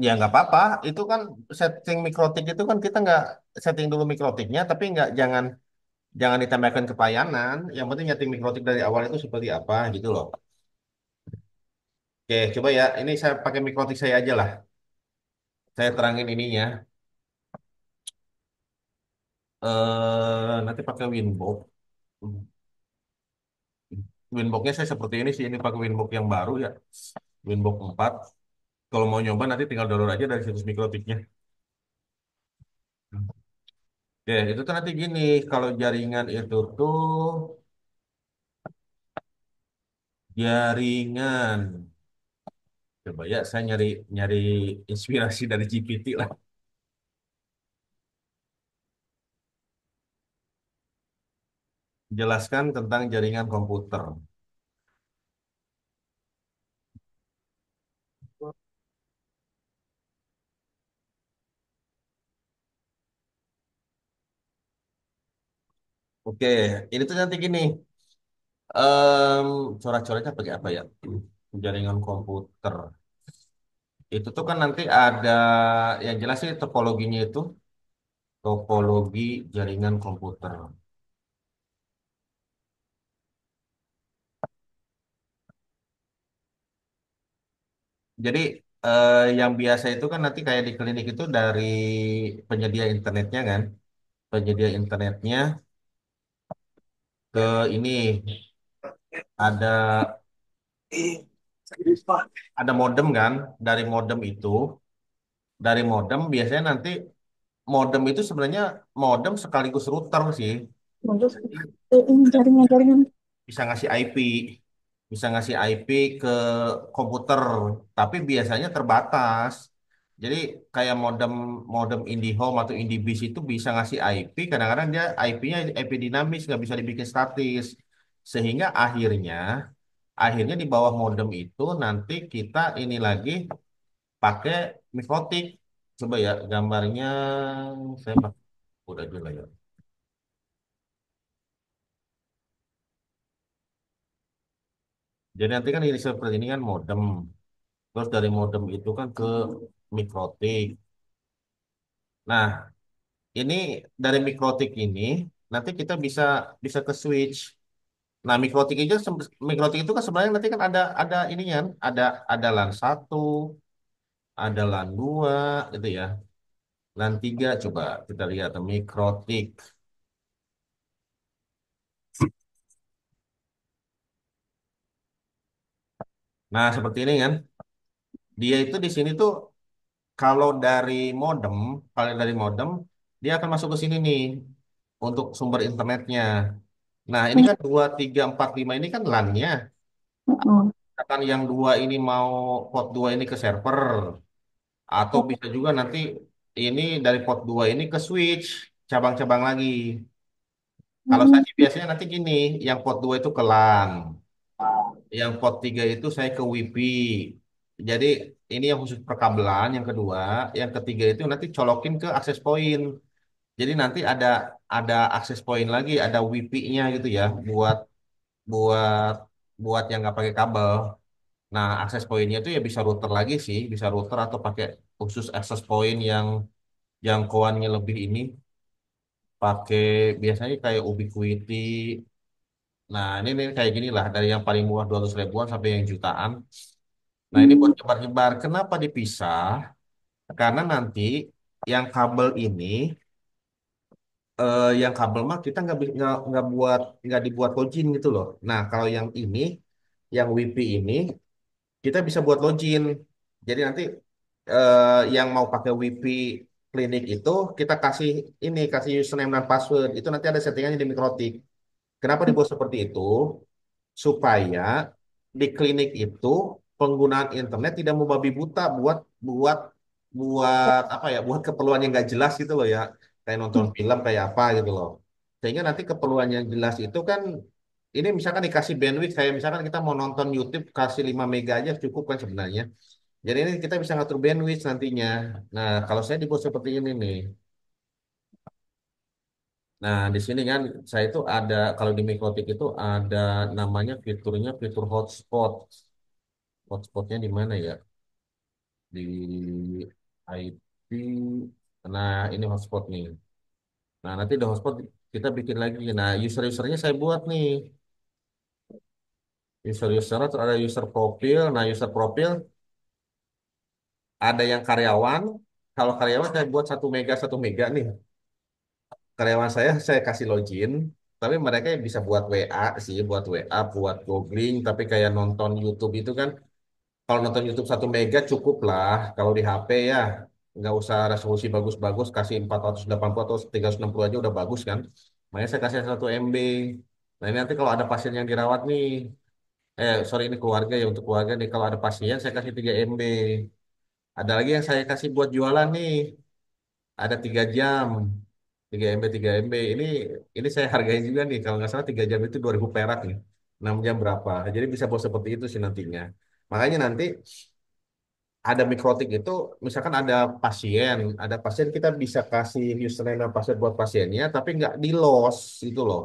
Ya nggak apa-apa. Itu kan setting mikrotik itu kan kita nggak setting dulu mikrotiknya, tapi nggak jangan ditambahkan kepayanan. Yang penting nyeting mikrotik dari awal itu seperti apa gitu loh. Oke, coba ya. Ini saya pakai mikrotik saya aja lah. Saya terangin ininya. Nanti pakai Winbox. Winboxnya saya seperti ini sih. Ini pakai Winbox yang baru ya. Winbox 4. Kalau mau nyoba nanti tinggal download aja dari situs mikrotiknya. Oke, itu tuh nanti gini. Kalau jaringan itu tuh jaringan. Coba ya, saya nyari nyari inspirasi dari GPT lah. Jelaskan tentang jaringan komputer. Oke, ini tuh nanti gini. Corak-coraknya pakai apa ya? Jaringan komputer. Itu tuh kan nanti ada yang jelas sih topologinya itu topologi jaringan komputer. Jadi yang biasa itu kan nanti kayak di klinik itu dari penyedia internetnya kan, penyedia internetnya ke ini ada ada modem kan, dari modem itu, dari modem biasanya nanti modem itu sebenarnya modem sekaligus router sih. Terus Jadi ini jaringan-jaringan. bisa ngasih IP, bisa ngasih IP ke komputer, tapi biasanya terbatas. Jadi kayak modem modem IndiHome atau IndiBeast itu bisa ngasih IP, kadang-kadang dia IP-nya IP dinamis, nggak bisa dibikin statis, sehingga akhirnya di bawah modem itu nanti kita ini lagi pakai mikrotik. Coba ya gambarnya saya pakai udah juga ya. Jadi nanti kan ini seperti ini kan modem. Terus dari modem itu kan ke mikrotik. Nah, ini dari mikrotik ini nanti kita bisa bisa ke switch. Nah, mikrotik itu kan sebenarnya nanti kan ada ininya kan, ada LAN satu, ada LAN 2 gitu ya. LAN 3 coba kita lihat mikrotik. Nah, seperti ini kan. Dia itu di sini tuh kalau dari modem, kalau dari modem dia akan masuk ke sini nih untuk sumber internetnya. Nah, ini kan 2 3 4 5 ini kan LAN-nya. Mm-mm. Misalkan yang dua ini mau port 2 ini ke server, atau bisa juga nanti ini dari port 2 ini ke switch, cabang-cabang lagi. Kalau saya sih biasanya nanti gini, yang port 2 itu ke LAN, yang port 3 itu saya ke WiFi. Jadi ini yang khusus perkabelan, yang kedua, yang ketiga itu nanti colokin ke access point. Jadi nanti ada access point lagi, ada WiFi-nya gitu ya, buat buat yang nggak pakai kabel. Nah, akses poinnya itu ya bisa router lagi sih, bisa router atau pakai khusus access point yang jangkauannya lebih ini, pakai biasanya kayak Ubiquiti. Nah, ini kayak gini lah, dari yang paling murah 200 ribuan sampai yang jutaan. Nah, ini buat nyebar-nyebar. Kenapa dipisah? Karena nanti yang kabel ini, yang kabel mah kita nggak dibuat login gitu loh. Nah, kalau yang ini, yang WiFi ini kita bisa buat login. Jadi nanti yang mau pakai WiFi klinik itu kita kasih username dan password. Itu nanti ada settingannya di Mikrotik. Kenapa dibuat seperti itu? Supaya di klinik itu penggunaan internet tidak membabi buta buat buat buat apa ya? Buat keperluan yang nggak jelas gitu loh ya. Kayak nonton film kayak apa gitu loh. Sehingga nanti keperluan yang jelas itu kan ini misalkan dikasih bandwidth kayak misalkan kita mau nonton YouTube kasih 5 mega aja cukup kan sebenarnya. Jadi ini kita bisa ngatur bandwidth nantinya. Nah, kalau saya dibuat seperti ini nih. Nah, di sini kan saya itu ada kalau di Mikrotik itu ada namanya fiturnya fitur hotspot. Hotspotnya di mana ya? di IP. Nah, ini hotspot nih. Nah, nanti di hotspot kita bikin lagi. Nah, user-usernya saya buat nih. User-user terus ada user profil. Nah, user profil ada yang karyawan. Kalau karyawan saya buat 1 mega nih. Karyawan saya kasih login. Tapi mereka yang bisa buat WA sih, buat WA, buat googling. Tapi kayak nonton YouTube itu kan, kalau nonton YouTube 1 mega cukup lah. Kalau di HP ya, nggak usah resolusi bagus-bagus, kasih 480 atau 360 aja udah bagus kan. Makanya saya kasih 1 MB. Nah ini nanti kalau ada pasien yang dirawat nih, sorry ini keluarga ya, untuk keluarga nih. Kalau ada pasien saya kasih 3 MB. Ada lagi yang saya kasih buat jualan nih, ada 3 jam. 3 MB, 3 MB. Ini saya hargain juga nih. Kalau nggak salah 3 jam itu 2.000 perak nih. 6 jam berapa. Jadi bisa buat seperti itu sih nantinya. Makanya nanti ada mikrotik itu, misalkan ada pasien kita bisa kasih username dan password buat pasiennya, tapi nggak di loss itu loh.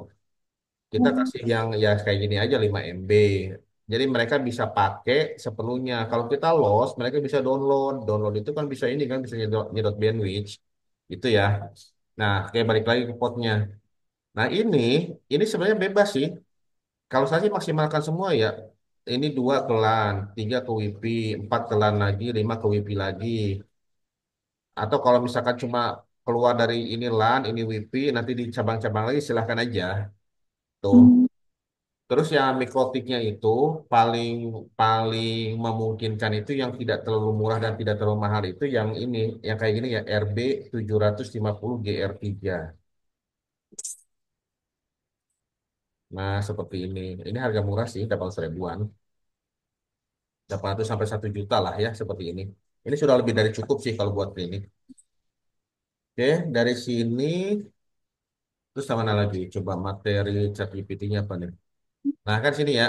Kita Hmm. kasih yang ya kayak gini aja 5 MB. Jadi mereka bisa pakai sepenuhnya. Kalau kita loss, mereka bisa download. Download itu kan bisa ini kan bisa nyedot, nyedot bandwidth. Itu ya. Nah, kayak balik lagi ke potnya. Nah, ini sebenarnya bebas sih. Kalau saya sih maksimalkan semua ya. Ini 2 ke LAN, 3 ke WiFi, 4 ke LAN lagi, 5 ke WiFi lagi. Atau kalau misalkan cuma keluar dari ini LAN, ini WiFi, nanti di cabang-cabang lagi silahkan aja. Tuh. Hmm. Terus yang mikrotiknya itu paling paling memungkinkan itu yang tidak terlalu murah dan tidak terlalu mahal itu yang ini, yang kayak gini ya RB 750 GR3. Nah, seperti ini. Ini harga murah sih, 800 ribuan. 800 sampai 1 juta lah ya, seperti ini. Ini sudah lebih dari cukup sih kalau buat klinik. Oke, dari sini, terus sama mana lagi? Coba materi ChatGPT-nya apa nih? Nah, kan sini ya.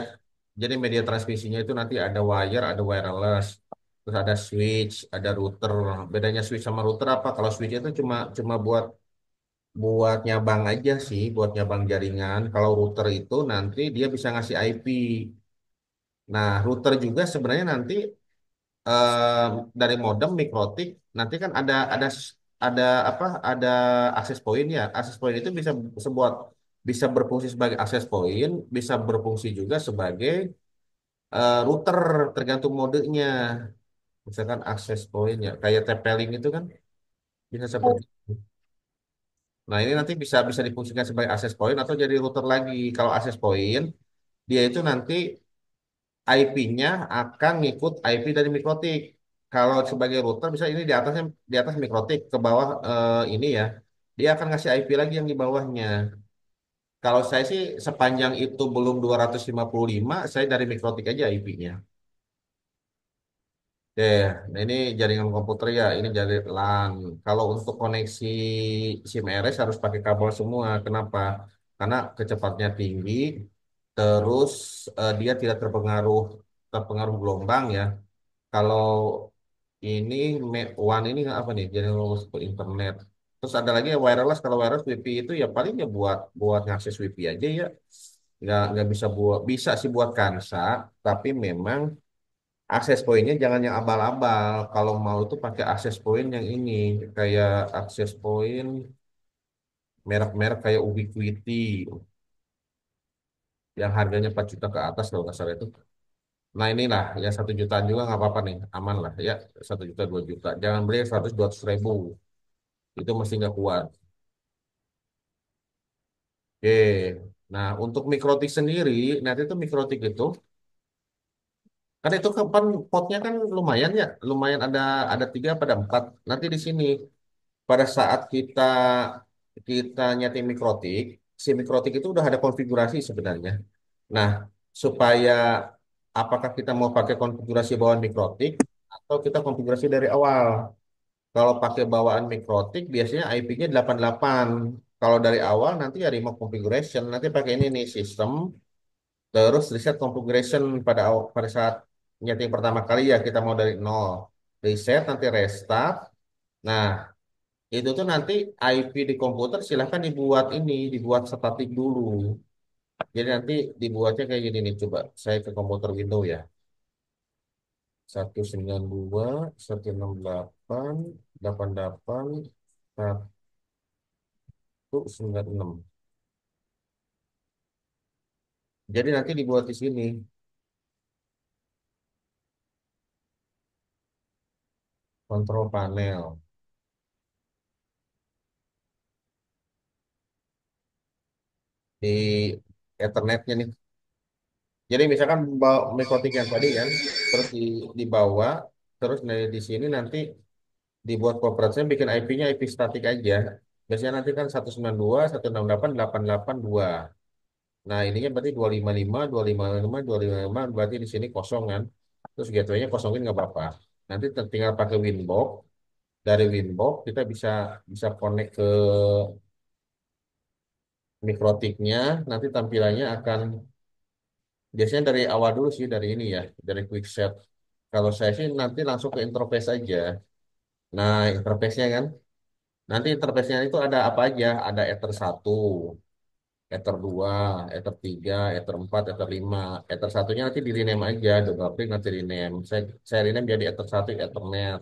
Jadi media transmisinya itu nanti ada wire, ada wireless. Terus ada switch, ada router. Bedanya switch sama router apa? Kalau switch itu cuma cuma buat buat nyabang aja sih, buat nyabang jaringan. Kalau router itu nanti dia bisa ngasih IP. Nah, router juga sebenarnya nanti eh, dari modem mikrotik nanti kan ada apa? Ada akses point ya. Akses point itu bisa berfungsi sebagai akses point, bisa berfungsi juga sebagai router tergantung modenya. Misalkan akses point ya, kayak TP-Link itu kan bisa seperti itu. Nah, ini nanti bisa bisa difungsikan sebagai akses point atau jadi router lagi. Kalau akses point, dia itu nanti IP-nya akan ngikut IP dari mikrotik. Kalau sebagai router, bisa ini di atas mikrotik, ke bawah ini ya, dia akan ngasih IP lagi yang di bawahnya. Kalau saya sih sepanjang itu belum 255, saya dari mikrotik aja IP-nya. Oke, nah ini jaringan komputer ya, ini jaringan LAN. Kalau untuk koneksi SIM RS harus pakai kabel semua. Kenapa? Karena kecepatannya tinggi, terus dia tidak terpengaruh terpengaruh gelombang ya. Kalau ini One ini apa nih? Jaringan lurus ke internet. Terus ada lagi ya wireless. Kalau wireless WiFi itu ya paling ya buat buat ngakses WiFi aja ya. Nggak bisa bisa sih buat kansa, tapi memang akses poinnya jangan yang abal-abal. Kalau mau tuh pakai akses point yang ini, kayak akses point merek-merek kayak Ubiquiti yang harganya 4 juta ke atas kalau nggak salah itu. Nah inilah ya 1 jutaan juga nggak apa-apa nih, aman lah ya 1 juta 2 juta. Jangan beli 100 200 ribu, itu mesti nggak kuat. Oke, nah untuk mikrotik sendiri, nanti itu mikrotik itu kan itu kapan potnya kan lumayan ya, lumayan ada 3 pada 4. Nanti di sini pada saat kita kita nyeting mikrotik, si mikrotik itu udah ada konfigurasi sebenarnya. Nah, supaya apakah kita mau pakai konfigurasi bawaan mikrotik atau kita konfigurasi dari awal. Kalau pakai bawaan mikrotik biasanya IP-nya 88. Kalau dari awal nanti ya remote configuration, nanti pakai ini nih sistem, terus reset configuration pada saat nyeting pertama kali ya kita mau dari nol. Reset nanti restart. Nah, itu tuh nanti IP di komputer silahkan dibuat statik dulu. Jadi nanti dibuatnya kayak gini nih, coba saya ke komputer Windows ya. 192, 168, 88, 196. Jadi nanti dibuat di sini kontrol panel di Ethernetnya nih. Jadi misalkan bawa mikotik yang tadi kan, terus dibawa, terus di sini nanti dibuat preferensinya bikin IP-nya IP statik aja. Biasanya nanti kan 192, 168, 882. Nah, ininya berarti 255, 255, 255, berarti di sini kosong kan. Terus gateway-nya kosongin nggak apa-apa. Nanti tinggal pakai Winbox. Dari Winbox kita bisa bisa connect ke mikrotiknya. Nanti tampilannya akan biasanya dari awal dulu sih dari ini ya, dari quick set. Kalau saya sih nanti langsung ke interface aja. Nah, interface-nya kan. Nanti interface-nya itu ada apa aja? Ada Ether 1, Ether 2, Ether 3, Ether 4, Ether 5. Ether satunya nanti di rename aja, double klik nanti rename. Saya rename jadi Ether 1 Ethernet.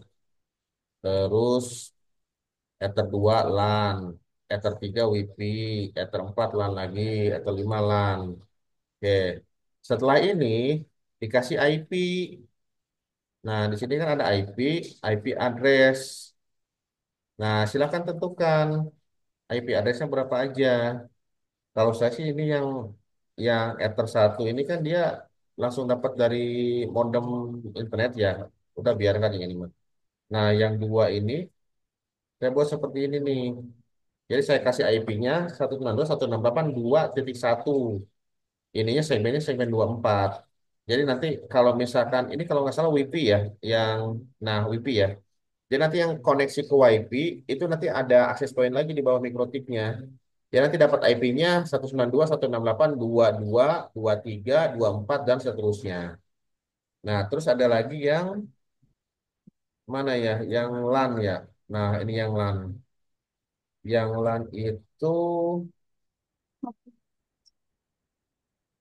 Terus Ether 2 LAN, Ether 3 WiFi, Ether 4 LAN lagi, Ether 5 LAN. Oke. Setelah ini dikasih IP. Nah, di sini kan ada IP address. Nah, silakan tentukan IP addressnya berapa aja. Kalau saya sih ini yang Ether 1 ini kan dia langsung dapat dari modem internet ya. Udah biarkan yang ini mah. Nah, yang dua ini saya buat seperti ini nih. Jadi saya kasih IP-nya 192.168.2.1. Ininya segmen 24. Jadi nanti kalau misalkan ini kalau nggak salah WiFi ya, yang nah WiFi ya. Jadi nanti yang koneksi ke WiFi itu nanti ada akses point lagi di bawah mikrotiknya. Ya nanti dapat IP-nya 192, 168, 22, 23, 24 dan seterusnya. Nah, terus ada lagi yang mana ya? Yang LAN ya. Nah, ini yang LAN. Yang LAN itu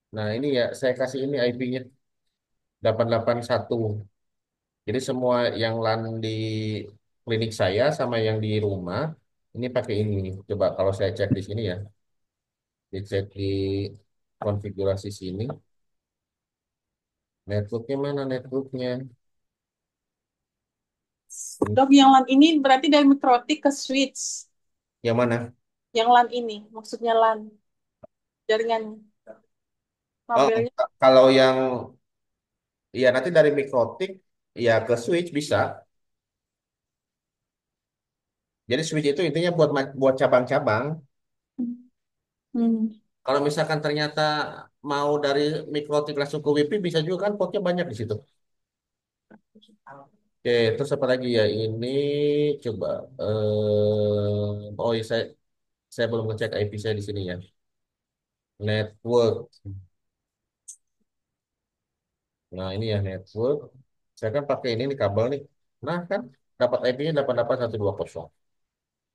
nah ini ya saya kasih ini IP-nya 881. Jadi semua yang LAN di klinik saya sama yang di rumah ini pakai ini. Coba kalau saya cek di sini ya, dicek di konfigurasi sini. Networknya mana networknya? Ini Dok, yang LAN ini berarti dari mikrotik ke switch. yang mana? Yang LAN ini, maksudnya LAN jaringan Oh, kabelnya. kalau yang ya nanti dari mikrotik ya ke switch bisa. Jadi switch itu intinya buat cabang-cabang. Hmm. Kalau misalkan ternyata mau dari mikrotik langsung ke WiFi bisa juga kan portnya banyak di situ. Oke, terus apa lagi ya? Ini coba oh iya, saya belum ngecek IP saya di sini ya. Network. Nah, ini ya network. Saya kan pakai ini nih kabel nih. Nah, kan dapat IP-nya 88120.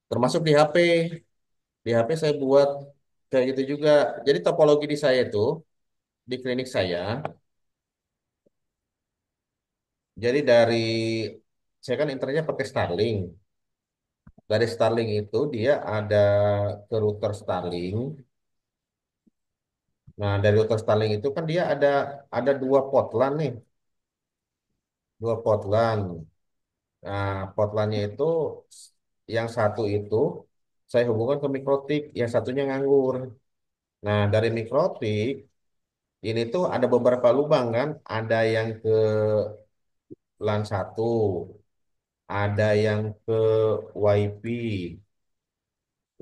Termasuk di HP. Di HP saya buat kayak gitu juga. Jadi topologi di saya itu di klinik saya. Jadi saya kan internetnya pakai Starlink. Dari Starlink itu dia ada ke router Starlink. Nah, dari router Starlink itu kan dia ada dua port LAN nih, dua port LAN. Nah, port LAN-nya itu yang satu itu saya hubungkan ke mikrotik, yang satunya nganggur. Nah, dari mikrotik ini tuh ada beberapa lubang kan, ada yang ke LAN satu, ada yang ke WiFi.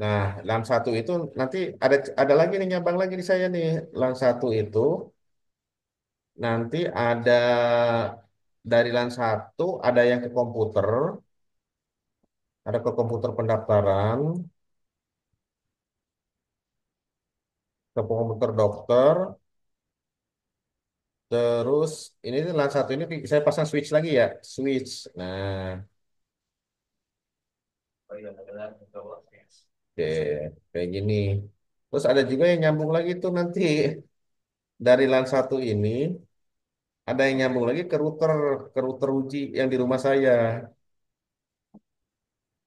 Nah, LAN satu itu nanti ada lagi nih nyambang lagi di saya nih. LAN satu itu nanti ada dari LAN satu ada yang ke komputer, ada ke komputer pendaftaran, ke komputer dokter, terus ini tuh LAN satu ini saya pasang switch lagi ya, switch. Nah, oke, kayak gini. Terus ada juga yang nyambung lagi tuh nanti dari LAN satu ini ada yang nyambung lagi ke router uji yang di rumah saya.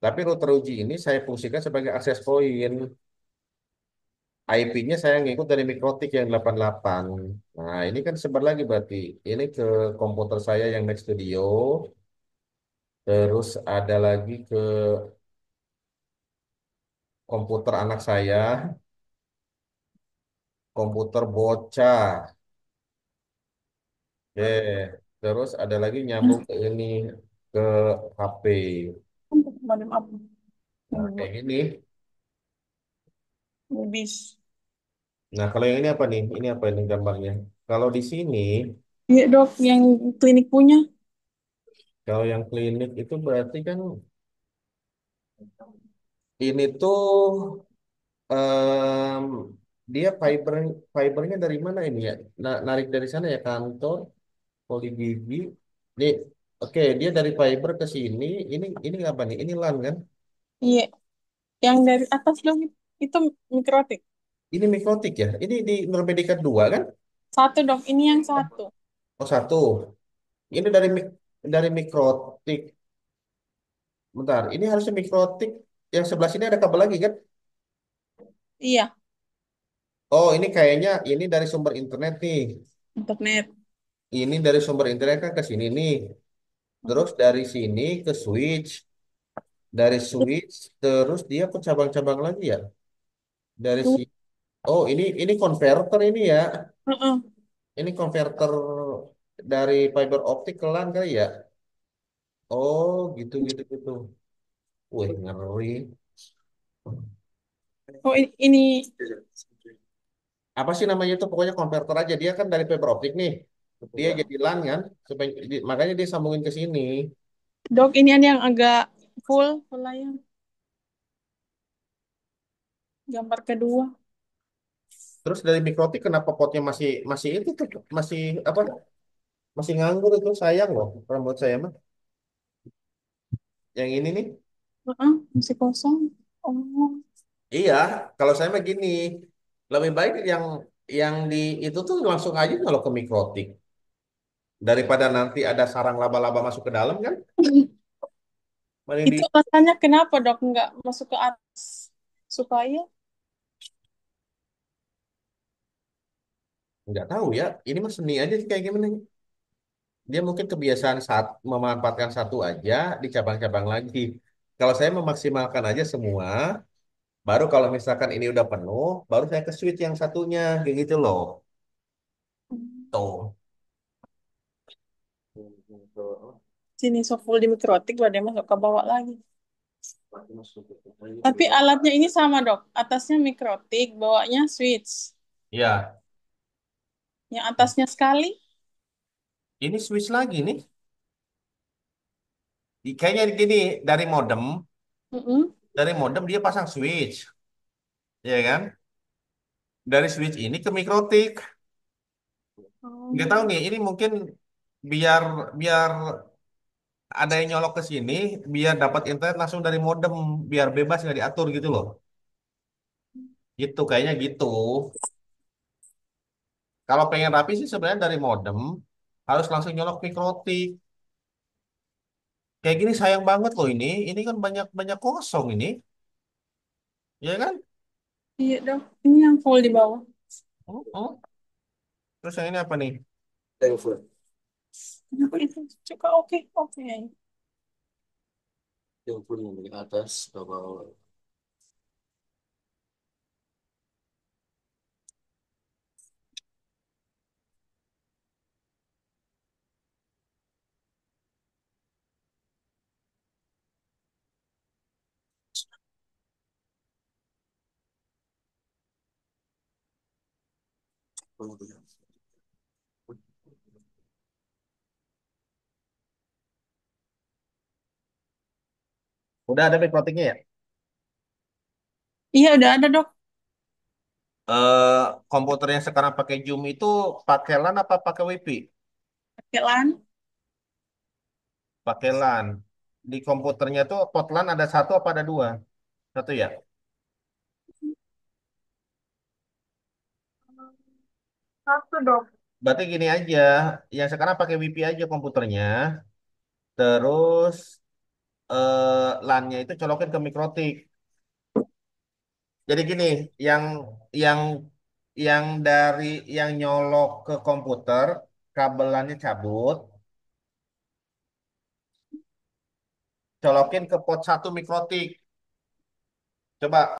Tapi router uji ini saya fungsikan sebagai access point. IP-nya saya ngikut dari Mikrotik yang 88. Nah, ini kan sebar lagi berarti. Ini ke komputer saya yang Mac Studio. Terus ada lagi ke komputer anak saya, komputer bocah. Oke. Terus ada lagi nyambung ke ini, ke HP. Modem apa? Nah, kayak gini. Bis. Nah, kalau yang ini apa nih? Ini apa ini gambarnya? Kalau di sini, Iya dok, yang klinik punya. kalau yang klinik itu berarti kan ini tuh em, dia fibernya dari mana ini ya? Narik dari sana ya kantor, poli gigi. Nih, oke, dia dari fiber ke sini. Ini apa nih? Ini LAN kan? Iya, yang dari atas dong itu mikrotik. Ini mikrotik ya? Ini di Nurmedica 2 kan? Satu dok, ini yang satu. Oh, satu. Ini dari mikrotik. Bentar, ini harusnya mikrotik. Yang sebelah sini ada kabel lagi kan? Iya, Oh, ini kayaknya ini dari sumber internet nih. internet. Ini dari sumber internet kan ke sini nih. Terus dari sini ke switch. Dari switch terus dia ke cabang-cabang lagi ya. Dari si Oh, ini konverter ini ya. Heeh. Ini konverter dari fiber optik ke LAN kali ya. Oh, gitu gitu gitu. Wih, ngeri. Oh ini Apa sih namanya itu? Pokoknya konverter aja. Dia kan dari fiber optik nih. Dia jadi LAN kan. Makanya dia sambungin ke sini. dok, ini ada yang agak full, full layar. Gambar kedua. Terus dari mikrotik kenapa potnya masih masih itu tuh masih apa? Masih nganggur itu sayang loh rambut saya mah. Yang ini nih. Heeh, masih kosong. Oh, Iya, kalau saya mah gini, lebih baik yang di itu tuh langsung aja kalau ke mikrotik daripada nanti ada sarang laba-laba masuk ke dalam kan? Mending di itu alasannya kenapa dok nggak masuk ke atas supaya nggak tahu ya. Ini mah seni aja sih kayak gimana. Dia mungkin kebiasaan saat memanfaatkan satu aja di cabang-cabang lagi. Kalau saya memaksimalkan aja semua, baru kalau misalkan ini udah penuh, baru saya ke switch yang satunya, kayak gitu loh. Tuh. sini so full di mikrotik baru dia masuk ke bawah lagi. Tapi alatnya ini sama dok, atasnya mikrotik, bawahnya switch. Ya, Yang atasnya sekali. ini switch lagi nih. Kayaknya gini, dari modem, Mm-mm. dari modem dia pasang switch, ya kan? Dari switch ini ke mikrotik. Nggak tahu Oh. nih, ini mungkin biar biar ada yang nyolok ke sini, biar dapat internet langsung dari modem, biar bebas nggak diatur gitu loh. Gitu, kayaknya gitu. Kalau pengen rapi sih sebenarnya dari modem, harus langsung nyolok mikrotik. Kayak gini sayang banget loh ini. Ini kan banyak banyak kosong ini, ya kan? Iya dok, ini yang full di bawah. Oh, oh. Terus yang ini apa nih? Kenapa itu juga oke oke. Udah ada mikrotiknya ya? Iya udah ada dok. eh Komputer yang sekarang pakai Zoom itu pakai LAN apa pakai WiFi? Pakai LAN. Pakai LAN. Di komputernya tuh port LAN ada satu apa ada dua? Satu ya? Satu dok. berarti gini aja, yang sekarang pakai WiFi aja komputernya, terus LAN-nya itu colokin ke mikrotik. Jadi gini, yang yang yang dari yang nyolok ke komputer, kabelannya cabut, colokin ke port 1 mikrotik. Coba